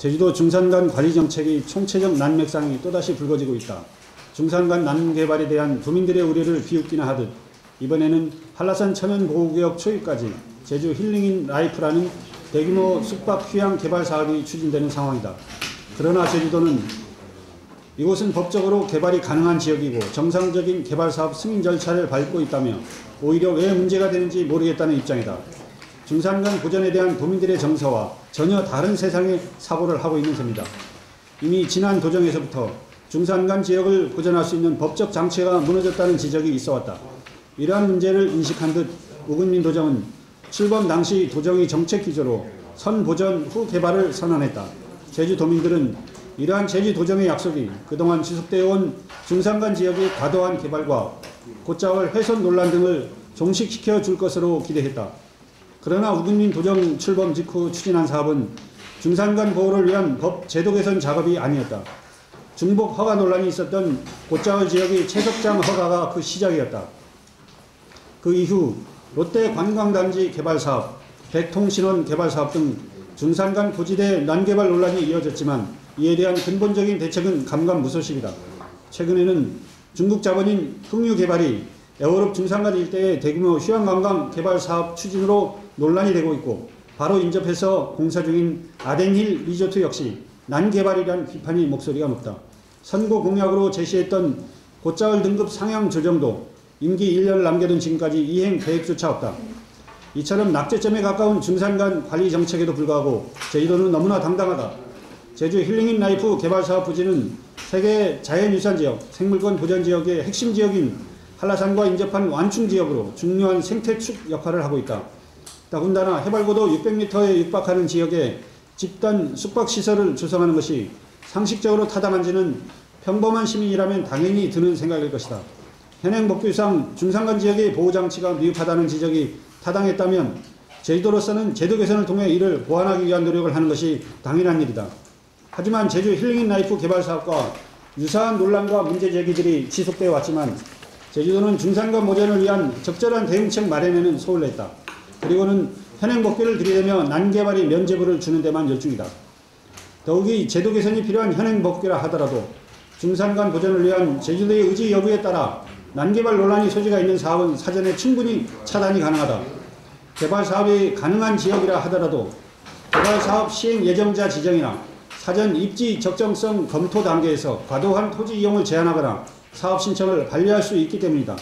제주도 중산간 관리정책의 총체적 난맥상이 또다시 불거지고 있다. 중산간 남개발에 대한 도민들의 우려를 비웃기나 하듯 이번에는 한라산 천연보호구역 초입까지 제주 힐링인 라이프라는 대규모 숙박 휴양 개발 사업이 추진되는 상황이다. 그러나 제주도는 이곳은 법적으로 개발이 가능한 지역이고 정상적인 개발 사업 승인 절차를 밟고 있다며 오히려 왜 문제가 되는지 모르겠다는 입장이다. 중산간 보전에 대한 도민들의 정서와 전혀 다른 세상의 사고를 하고 있는 셈이다. 이미 지난 도정에서부터 중산간 지역을 보전할 수 있는 법적 장치가 무너졌다는 지적이 있어왔다. 이러한 문제를 인식한 듯 우금민 도정은 출범 당시 도정의 정책 기조로 선보전 후 개발을 선언했다. 제주도민들은 이러한 제주도정의 약속이 그동안 지속되어 온 중산간 지역의 과도한 개발과 곧자올 훼손 논란 등을 종식시켜 줄 것으로 기대했다. 그러나 우금민 도정 출범 직후 추진한 사업은 중산간 보호를 위한 법 제도 개선 작업이 아니었다. 중복 허가 논란이 있었던 곧자올 지역의 채석장 허가가 그 시작이었다. 그 이후 롯데 관광단지 개발사업, 백통신원 개발사업 등 중산간 고지대 난개발 논란이 이어졌지만 이에 대한 근본적인 대책은 감감무소식이다. 최근에는 중국 자본인 흥유개발이 애월읍 중산간 일대의 대규모 휴양관광 개발 사업 추진으로 논란이 되고 있고 바로 인접해서 공사 중인 아덴힐 리조트 역시 난개발이란 비판의 목소리가 높다. 선거 공약으로 제시했던 곧자올 등급 상향 조정도 임기 1년을 남겨둔 지금까지 이행 계획조차 없다. 이처럼 낙제점에 가까운 중산간 관리 정책에도 불구하고 제주도는 너무나 당당하다. 제주 힐링인 라이프 개발사업 부지는 세계 자연유산지역, 생물권 보전지역의 핵심 지역인 한라산과 인접한 완충지역으로 중요한 생태축 역할을 하고 있다. 더군다나 해발고도 600m에 육박하는 지역에 집단 숙박시설을 조성하는 것이 상식적으로 타당한지는 평범한 시민이라면 당연히 드는 생각일 것이다. 현행법규상 중산간 지역의 보호장치가 미흡하다는 지적이 타당했다면 제주도로서는 제도 개선을 통해 이를 보완하기 위한 노력을 하는 것이 당연한 일이다. 하지만 제주 힐링인 라이프 개발 사업과 유사한 논란과 문제 제기들이 지속되어 왔지만 제주도는 중산간 보전을 위한 적절한 대응책 마련에는 소홀했다. 그리고는 현행법규를 들이대며 난개발이 면제부를 주는 데만 열중이다. 더욱이 제도 개선이 필요한 현행법규라 하더라도 중산간 보전을 위한 제주도의 의지 여부에 따라 난개발 논란이 소지가 있는 사업은 사전에 충분히 차단이 가능하다. 개발 사업이 가능한 지역이라 하더라도 개발 사업 시행 예정자 지정이나 사전 입지 적정성 검토 단계에서 과도한 토지 이용을 제한하거나 사업 신청을 반려할 수 있기 때문이다.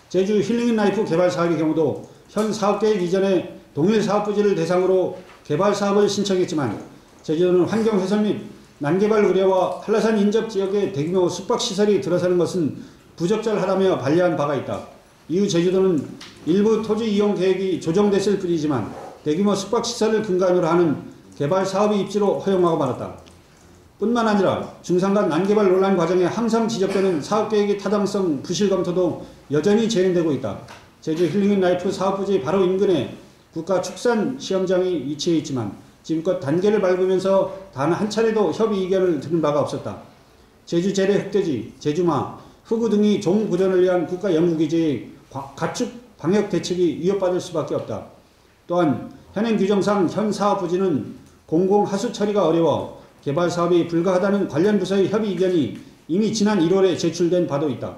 제주 힐링인 라이프 개발 사업의 경우도 현 사업계획 이전에 동일 사업부지를 대상으로 개발 사업을 신청했지만 제주도는 환경 훼손 및 난개발 우려와 한라산 인접 지역에 대규모 숙박시설이 들어서는 것은 부적절하다며 반려한 바가 있다. 이후 제주도는 일부 토지 이용 계획이 조정됐을 뿐이지만 대규모 숙박시설을 근간으로 하는 개발 사업의 입지로 허용하고 말았다. 뿐만 아니라 중산간 난개발 논란 과정에 항상 지적되는 사업계획의 타당성 부실 검토도 여전히 재현되고 있다. 제주 힐링인 라이프 사업부지 바로 인근에 국가축산시험장이 위치해 있지만 지금껏 단계를 밟으면서 단 한 차례도 협의 의견을 들은 바가 없었다. 제주 재래 흑돼지, 제주마, 흑우 등이 종 보존을 위한 국가연구기지의 가축 방역 대책이 위협받을 수밖에 없다. 또한 현행 규정상 현 사업부지는 공공하수 처리가 어려워 개발 사업이 불가하다는 관련 부서의 협의 의견이 이미 지난 1월에 제출된 바도 있다.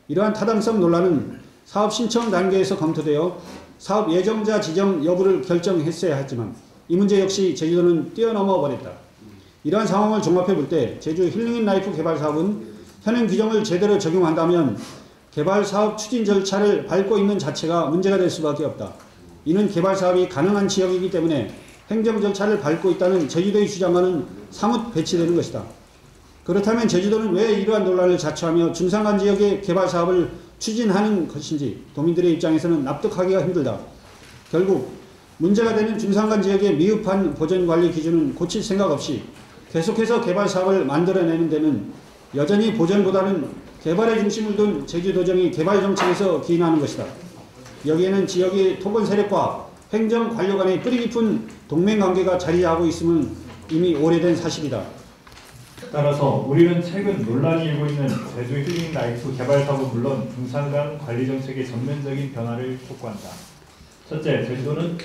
이러한 타당성 논란은 사업 신청 단계에서 검토되어 사업 예정자 지정 여부를 결정했어야 했지만 이 문제 역시 제주도는 뛰어넘어 버렸다. 이러한 상황을 종합해 볼 때 제주 힐링인 라이프 개발 사업은 현행 규정을 제대로 적용한다면 개발 사업 추진 절차를 밟고 있는 자체가 문제가 될 수밖에 없다. 이는 개발 사업이 가능한 지역이기 때문에 행정 절차를 밟고 있다는 제주도의 주장과는 사뭇 배치되는 것이다. 그렇다면 제주도는 왜 이러한 논란을 자초하며 중산간 지역의 개발 사업을 추진하는 것인지 도민들의 입장에서는 납득하기가 힘들다. 결국 문제가 되는 중산간 지역의 미흡한 보전관리 기준은 고칠 생각 없이 계속해서 개발 사업을 만들어내는 데는 여전히 보전보다는 개발에 중심을 둔 제주도정이 개발 정책에서 기인하는 것이다. 여기에는 지역의 토건 세력과 행정 관료 간의 뿌리 깊은 동맹관계가 자리하고 있음은 이미 오래된 사실이다. 따라서 우리는 최근 논란이 일고 있는 제주 힐링 라이프 개발 사업은 물론 중산간 관리 정책의 전면적인 변화를 촉구한다. 첫째, 제주도는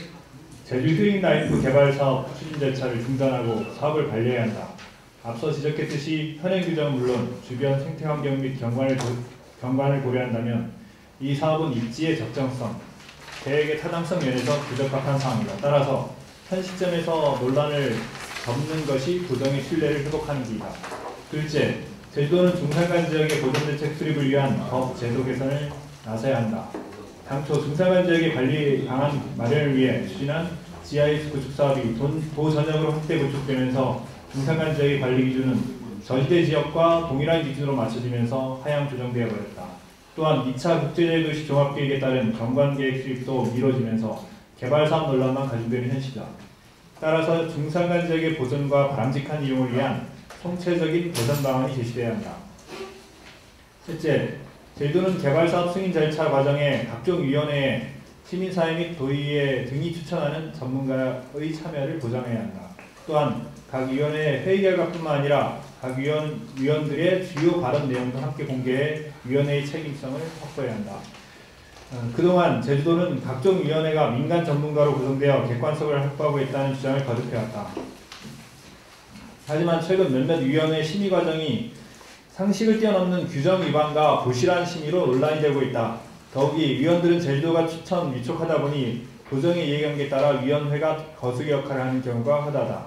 제주 힐링라이프 개발 사업 추진 절차를 중단하고 사업을 반려해야 한다. 앞서 지적했듯이 현행 규정은 물론 주변 생태환경 및 경관을 고려한다면 이 사업은 입지의 적정성, 계획의 타당성 면에서 부적합한 사항이다. 따라서 현 시점에서 논란을 접는 것이 도정의 신뢰를 회복하는 길이다. 둘째, 제주도는 중산간 지역의 보존대책 수립을 위한 법 제도 개선을 나서야 한다. 당초 중산간 지역의 관리 방안 마련을 위해 추진한 GIS 구축 사업이 도 전역으로 확대 구축되면서 중산간 지역의 관리 기준은 저지대 지역과 동일한 기준으로 맞춰지면서 하향 조정되어 버렸다. 또한 2차 국제제도시 종합계획에 따른 경관계획 수립도 미뤄지면서 개발사업 논란만 가중되는 현실이다. 따라서 중산간 지역의 보존과 바람직한 이용을 위한 총체적인 개선 방안이 제시되어야 한다. 셋째, 제주도는 개발사업 승인 절차 과정에 각종 위원회에 시민사회 및 도의회 등이 추천하는 전문가의 참여를 보장해야 한다. 또한 각 위원회 회의 결과뿐만 아니라 각 위원들의 주요 발언 내용도 함께 공개해 위원회의 책임성을 확보해야 한다. 그동안 제주도는 각종 위원회가 민간 전문가로 구성되어 객관성을 확보하고 있다는 주장을 거듭해왔다. 하지만 최근 몇몇 위원회 심의 과정이 상식을 뛰어넘는 규정 위반과 부실한 심의로 논란이 되고 있다. 더욱이 위원들은 제주도가 추천 위촉하다 보니 도정의 이해관계에 따라 위원회가 거수기 역할을 하는 경우가 허다하다.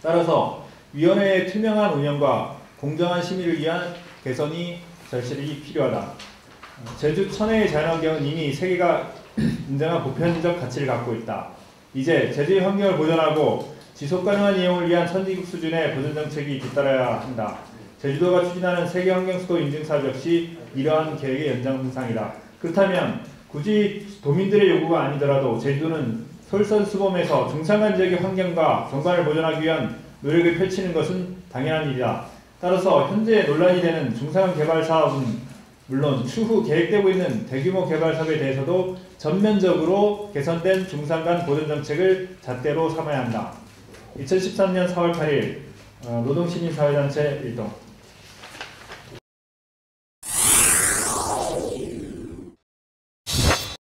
따라서 위원회의 투명한 운영과 공정한 심의를 위한 개선이 절실히 필요하다. 제주 천혜의 자연환경은 이미 세계가 인정한 보편적 가치를 갖고 있다. 이제 제주의 환경을 보존하고 지속가능한 이용을 위한 선진국 수준의 보존정책이 뒤따라야 한다. 제주도가 추진하는 세계환경수도 인증사 역시 이러한 계획의 연장선상이다. 그렇다면 굳이 도민들의 요구가 아니더라도 제주도는 솔선수범해서 중산간 지역의 환경과 경관을 보존하기 위한 노력을 펼치는 것은 당연한 일이다. 따라서 현재 논란이 되는 중산간 개발 사업은 물론 추후 계획되고 있는 대규모 개발 사업에 대해서도 전면적으로 개선된 중산간 보존정책을 잣대로 삼아야 한다. 2013년 4월 8일 노동시민사회단체 일동